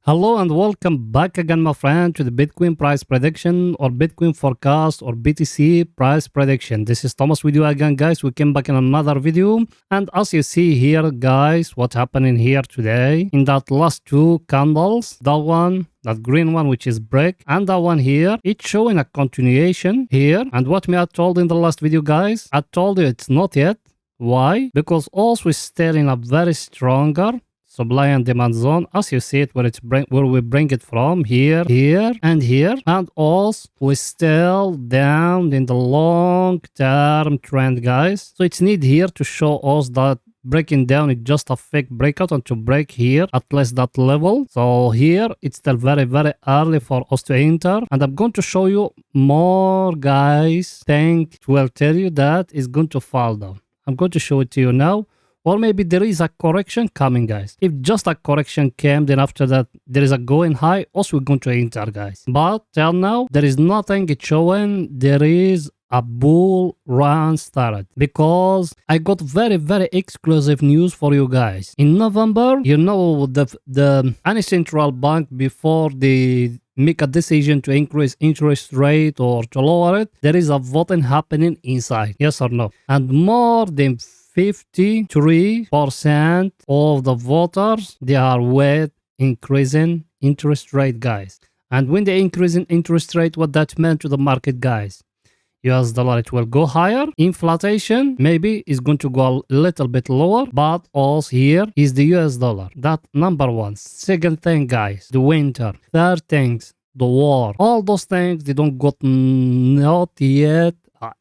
Hello and welcome back again, my friend, to the Bitcoin price prediction or Bitcoin forecast or BTC price prediction. This is Thomas with you again, guys. We came back in another video. And as you see here, guys, what's happening here today in that last two candles, that green one, which is break, and that one here, it's showing a continuation here. And what me I told in the last video, guys, I told you it's not yet. Why? Because also we're still in a very stronger supply and demand zone, as you see it, where we bring it from here, and also we're still down in the long-term trend, guys. So it's need here to show us that breaking down is just a fake breakout and to break here at least that level. So here it's still very early for us to enter, and I'm going to show you more, guys. Thing will tell you that it's going to fall down. I'm going to show it to you now. Or maybe there is a correction coming, guys. If just a correction came, then after that, there is a going high, also we're going to enter, guys. But till now, there is nothing showing there is a bull run started. Because I got very exclusive news for you guys. In November, you know, any central bank, before they make a decision to increase interest rate or to lower it, there is a voting happening inside. Yes or no? And more than 53% of the voters, they are with increasing interest rate, guys. And when they increase in interest rate, what that meant to the market, guys? US dollar, it will go higher. Inflation maybe is going to go a little bit lower, but also here is the US dollar. That number one. Second thing, guys, the winter. Third things, the war. All those things, they don't got not yet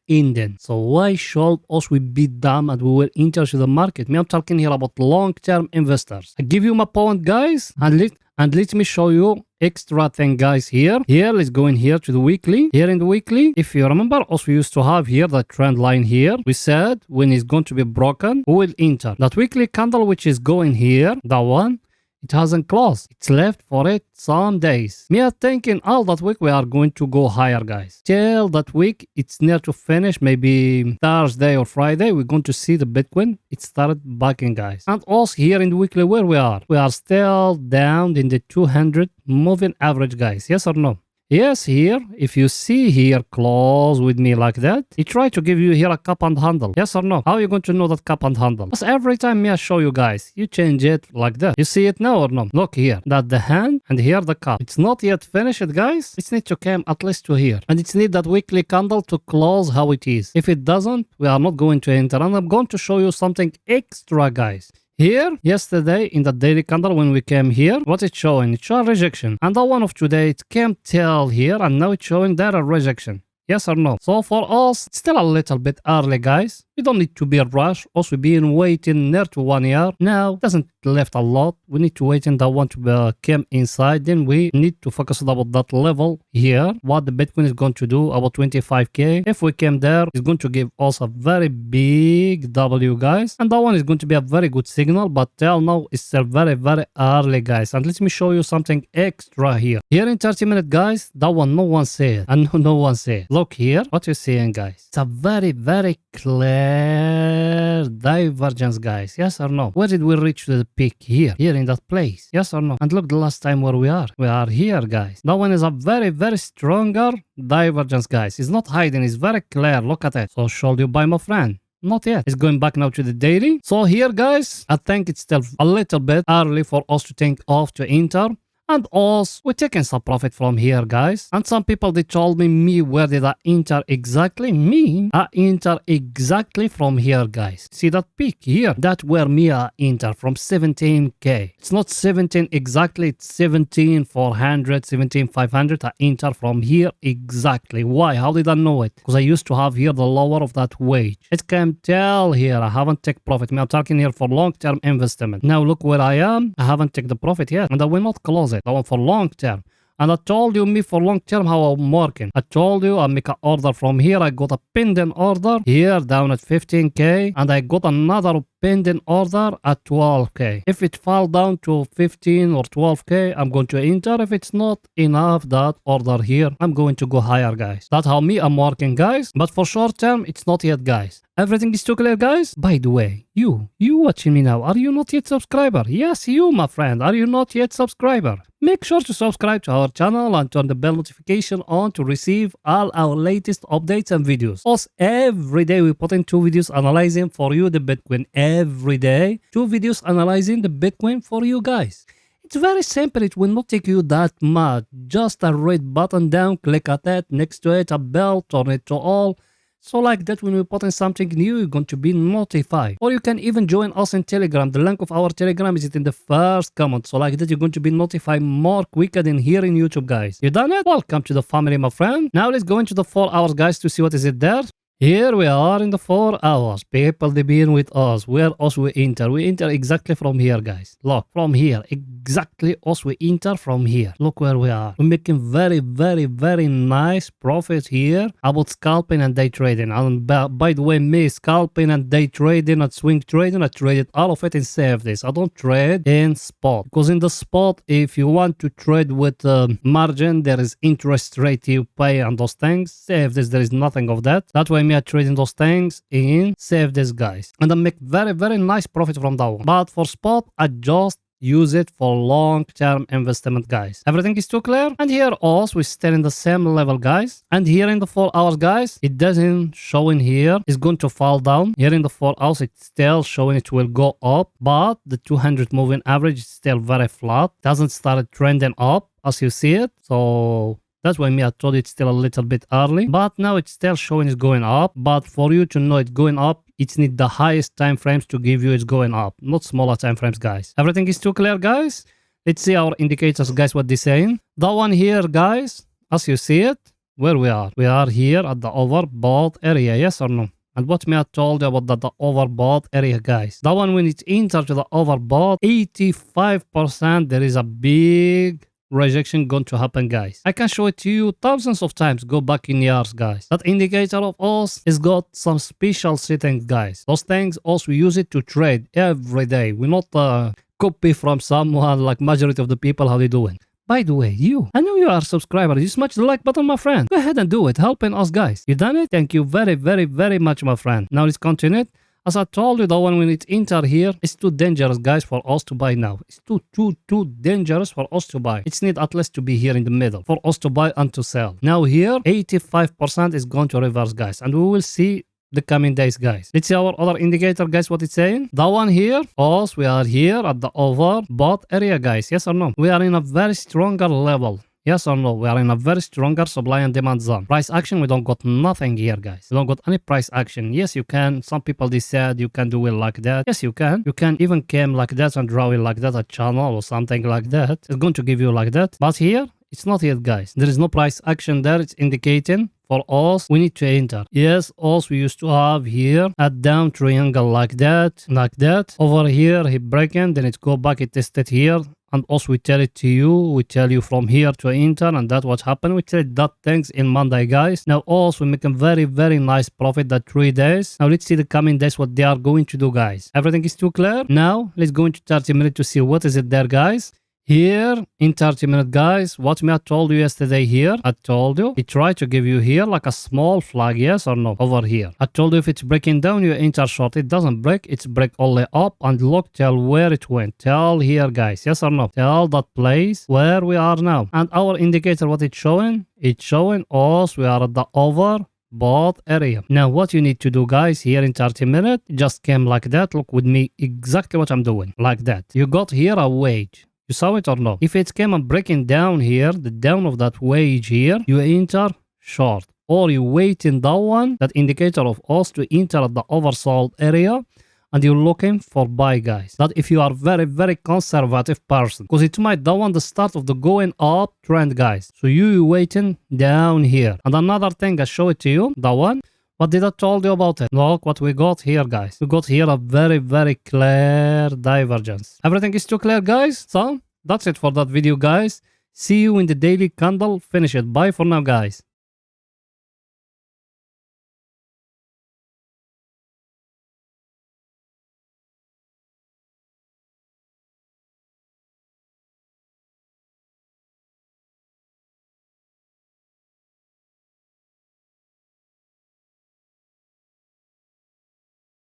ending. So why should us we be dumb and we will enter to the market? Me, I'm talking here about long-term investors. I give you my point, guys, and let me show you extra thing, guys. Here let's go in here to the weekly. Here in the weekly, if you remember, also we used to have here the trend line here. We said when it's going to be broken, we will enter that weekly candle, which is going here, that one. It hasn't closed. It's left for it some days. Me are thinking all that week we are going to go higher, guys. Till that week, it's near to finish. Maybe Thursday or Friday, we're going to see the Bitcoin. It started backing, guys. And also here in the weekly, where we are still down in the 200 moving average, guys. Yes or no? Yes, here, if you see here close with me like that, it try to give you here a cup and handle. Yes or no? How are you going to know that cup and handle? Because every time me I show you guys, you change it like that. You see it now or no? Look here, that the hand and here the cup. It's not yet finished, guys. It needs to come at least to here. And it's need that weekly candle to close how it is. If it doesn't, we are not going to enter. And I'm going to show you something extra, guys. Here, yesterday in the daily candle when we came here, what it's showing? It's showing rejection. And the one of today, it came till here and now it's showing that a rejection. Yes or no? So for us, it's still a little bit early, guys. We don't need to be rushed. Also, being waiting near to 1 year. Now, doesn't left a lot. We need to wait in that one to come inside. Then we need to focus about that level here. What the Bitcoin is going to do about 25k. If we came there, it's going to give us a very big W, guys. And that one is going to be a very good signal. But till now, it's still very early, guys. And let me show you something extra here. Here in 30 minutes, guys, that one no one said. And no one said. Look here, what you're seeing, guys. It's a very clear divergence, guys. Yes or no? Where did we reach to the peak? Here in that place. Yes or no? And look the last time where we are. We are here, guys. That one is a very stronger divergence, guys. It's not hiding. It's very clear. Look at it. So should you buy, my friend? Not yet. It's going back now to the daily. So here, guys, I think it's still a little bit early for us to think of to enter. And also, we're taking some profit from here, guys. And some people, they told me, where did I enter exactly? I enter exactly from here, guys. See that peak here? That's where I enter from 17k. It's not 17 exactly, it's 17,400, 17,500. I enter from here exactly. Why? How did I know it? Because I used to have here the lower of that wage. It can tell here, I haven't taken profit. I'm talking here for long-term investment. Now look where I am. I haven't taken the profit yet. And I will not close it. I want for long term. And I told you me for long term how I'm working. I told you I make an order from here. I got a pending order here down at 15k. And I got another pending order at 12k. If it fall down to 15 or 12k, I'm going to enter. If it's not enough that order here, I'm going to go higher, guys. That's how me I'm working, guys. But for short term, it's not yet, guys. Everything is too clear, guys? By the way, you watching me now, are you not yet subscriber? Yes, you, my friend, are you not yet subscriber? Make sure to subscribe to our channel and turn the bell notification on to receive all our latest updates and videos. Also, every day we put in 2 videos analyzing for you the Bitcoin. Every day, 2 videos analyzing the Bitcoin for you guys. It's very simple. It will not take you that much. Just a red button down, click at it, next to it a bell, turn it to all. So like that, when we put in something new, you're going to be notified. Or you can even join us in Telegram. The link of our Telegram is in the first comment. So like that, you're going to be notified more quicker than here in YouTube, guys. You done it? Welcome to the family, my friend. Now let's go into the 4 hours, guys, to see what is it there. Here we are in the 4 hours. People, they been with us. Where us we enter? We enter exactly from here, guys. Look, from here. Exactly us we enter from here. Look where we are. We're making very, very, very nice profit here about scalping and day trading. And by the way, me scalping and day trading and swing trading, I traded all of it in CFDs. I don't trade in spot. Because in the spot, if you want to trade with margin, there is interest rate you pay and those things. CFDs, there is nothing of that. That's why me are trading those things in CFDs, guys, and I make very, very nice profit from that one. But for spot, I just use it for long-term investment, guys. Everything is too clear. And here also we still in the same level, guys. And here in the 4 hours, guys, it doesn't show in here. It's going to fall down. Here in the 4 hours, it's still showing it will go up, but the 200 moving average is still very flat. Doesn't start trending up as you see it. So that's why me I told it's still a little bit early, but now it's still showing it's going up. But for you to know it's going up, it's need the highest time frames to give you it's going up, not smaller time frames, guys. Everything is too clear, guys. Let's see our indicators, guys, what they're saying. That one here, guys, as you see it, where we are here at the overbought area, yes or no? And what me I told you about the overbought area, guys. That one, when it enters to the overbought, 85%, there is a big rejection going to happen, guys. I can show it to you thousands of times. Go back in years, guys. That indicator of us has got some special settings, guys. Those things also we use it to trade every day. We not copy from someone like majority of the people how they doing. By the way, I know you are a subscriber. You smash the like button, my friend. Go ahead and do it, helping us, guys. You done it? Thank you very, very, very much, my friend. Now let's continue. As I told you, the one when it enter here, it's too dangerous, guys, for us to buy now. It's too dangerous for us to buy. It's need at least to be here in the middle for us to buy and to sell. Now here, 85% is going to reverse, guys, and we will see the coming days, guys. Let's see our other indicator, guys, what it's saying. That one here, us, we are here at the overbought area, guys. Yes or no? We are in a very stronger level. Yes or no? We are in a very stronger supply and demand zone. Price action, we don't got nothing here, guys. We don't got any price action. Yes, you can. Some people, they said you can do it like that. Yes, you can. You can even come like that and draw it like that, a channel or something like that. It's going to give you like that. But here, it's not yet, guys. There is no price action there. It's indicating for us, we need to enter. Yes, also we used to have here a down triangle like that. Over here, he breaking, then it go back, it tested here. And also we tell it to you, we tell you from here to enter, and that's what happened. We tell that things in Monday, guys. Now also we make a very, very nice profit that 3 days. Now let's see the coming days, what they are going to do, guys. Everything is too clear. Now let's go into 30 minutes to see what is it there, guys. Here in 30 minutes, guys, what me I told you yesterday here, I told you, it tried to give you here like a small flag, yes or no, over here. I told you if it's breaking down, you enter short. It doesn't break, it's break only up, and look, tell where it went. Tell here, guys, yes or no. Tell that place where we are now. And our indicator, what it's showing us, we are at the overbought area. Now what you need to do, guys, here in 30 minutes, just came like that. Look with me exactly what I'm doing, like that. You got here a wage. You saw it or no? If it came and breaking down here, the down of that wage here, you enter short. Or you wait in that one, that indicator of us to enter at the oversold area, and you're looking for buy, guys. That if you are very, very conservative person, because it might that one the start of the going up trend, guys. So you waiting down here. And another thing, I show it to you, that one. What did I told you about it? Look what we got here, guys. We got here a very, very clear divergence. Everything is too clear, guys. So that's it for that video, guys. See you in the daily candle. Finish it. Bye for now, guys.